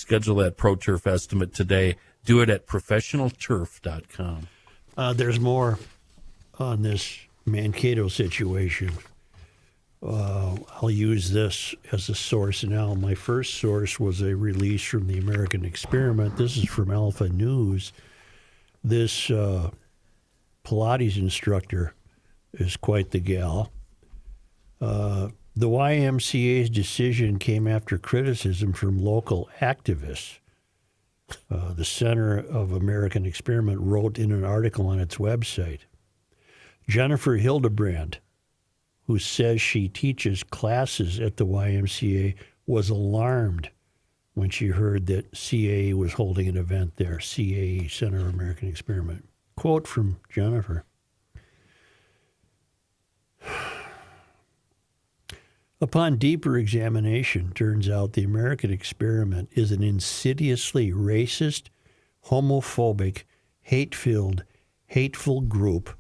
schedule that Pro Turf estimate today. Do it at professionalturf.com. There's more on this Mankato situation. I'll use this as a source now. My first source was a release from the American Experiment. This is from Alpha News. This Pilates instructor is quite the gal. The YMCA's decision came after criticism from local activists. The Center of American Experiment wrote in an article on its website. Jennifer Hildebrand, who says she teaches classes at the YMCA, was alarmed when she heard that CAE was holding an event there, CAE, Center of American Experiment. Quote from Jennifer. Upon deeper examination, turns out the American Experiment is an insidiously racist, homophobic, hate-filled, hateful group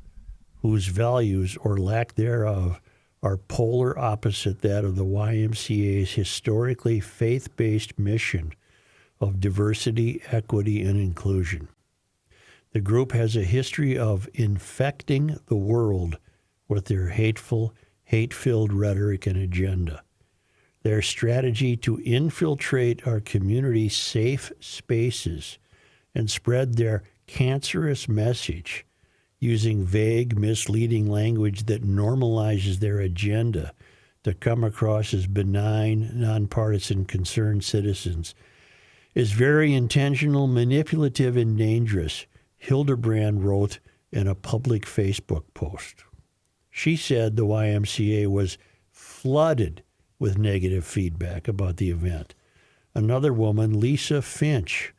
whose values or lack thereof are polar opposite that of the YMCA's historically faith-based mission of diversity, equity, and inclusion. The group has a history of infecting the world with their hateful, hate-filled rhetoric and agenda. Their strategy to infiltrate our community's safe spaces and spread their cancerous message using vague, misleading language that normalizes their agenda to come across as benign, nonpartisan, concerned citizens is very intentional, manipulative, and dangerous, Hildebrand wrote in a public Facebook post. She said the YMCA was flooded with negative feedback about the event. Another woman, Lisa Finch,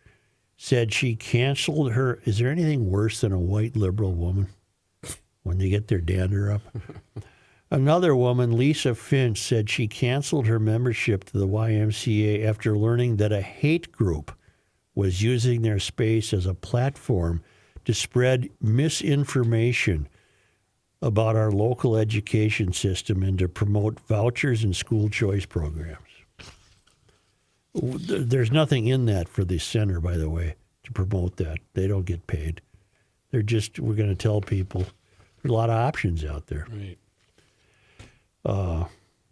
said she canceled her. Is there anything worse than a white liberal woman when they get their dander up? Another woman, Lisa Finch, said she canceled her membership to the YMCA after learning that a hate group was using their space as a platform to spread misinformation about our local education system and to promote vouchers and school choice programs. There's nothing in that for the center, by the way, to promote that. They don't get paid. We're going to tell people there's a lot of options out there. Right.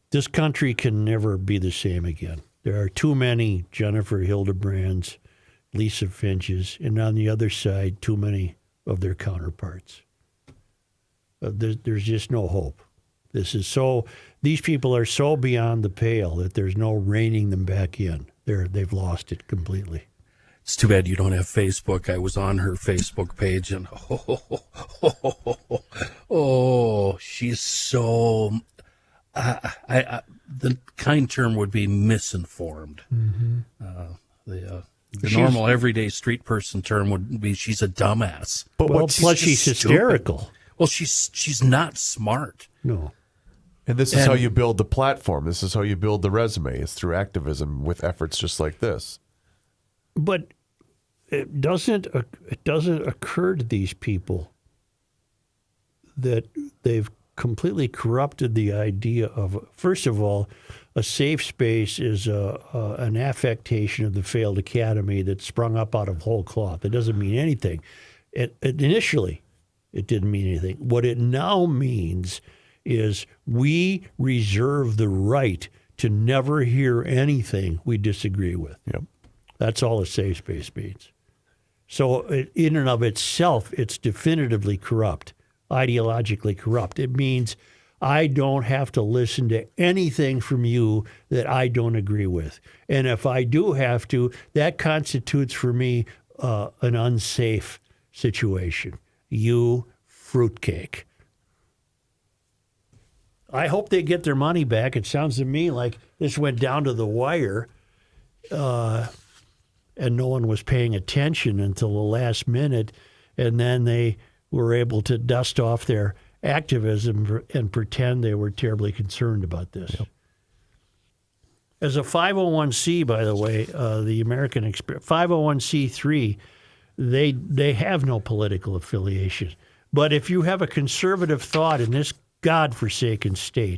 This country can never be the same again. There are too many Jennifer Hildebrands, Lisa Finches, and on the other side, too many of their counterparts. There's just no hope. These people are so beyond the pale that there's no reining them back in. They've lost it completely. It's too bad you don't have Facebook. I was on her Facebook page, and she's so. The kind term would be misinformed. Mm-hmm. The normal everyday street person term would be she's a dumbass. But plus she's hysterical. Well, she's not smart. No. And this is how you build the platform. This is how you build the resume. It's through activism with efforts just like this. But it doesn't occur to these people that they've completely corrupted the idea of, first of all, a safe space is an affectation of the failed academy that sprung up out of whole cloth. It doesn't mean anything. Initially, it didn't mean anything. What it now means is we reserve the right to never hear anything we disagree with. Yep. That's all a safe space means. So in and of itself, it's definitively corrupt, ideologically corrupt. It means I don't have to listen to anything from you that I don't agree with. And if I do have to, that constitutes for me an unsafe situation. You fruitcake. I hope they get their money back. It sounds to me like this went down to the wire and no one was paying attention until the last minute, and then they were able to dust off their activism and pretend they were terribly concerned about this. Yep. As a 501c, by the way, the American 501c3, they have no political affiliation. But if you have a conservative thought in this godforsaken state,